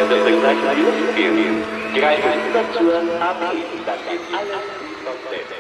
Desegnaten die Luft gehen. Greifen Sie über zur AB, dann geht alles komplett.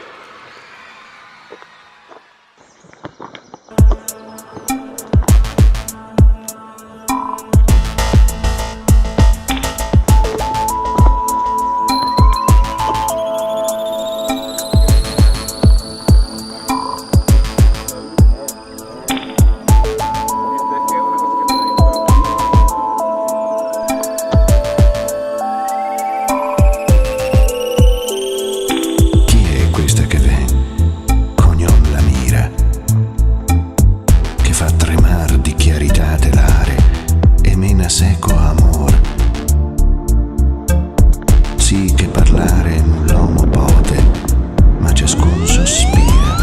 Sì che parlare l'uomo pote, ma ciascun sospira.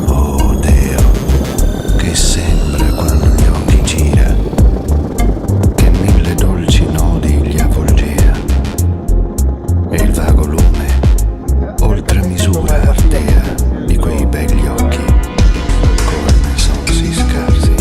Oh Deo, che sembra quando gli occhi gira, che mille dolci nodi gli avvolgea, e il vago lume, oltre misura ardea, di quei begli occhi, come son sì scarsi.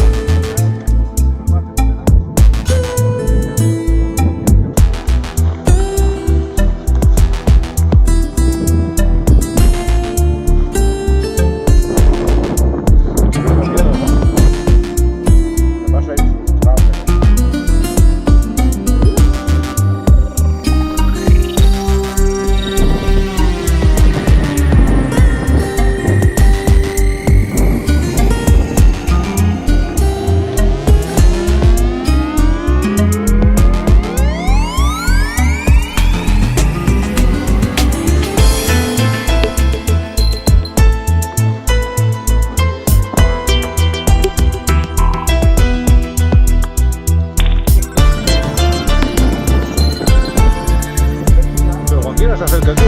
Joaquín, ¿estás cerca?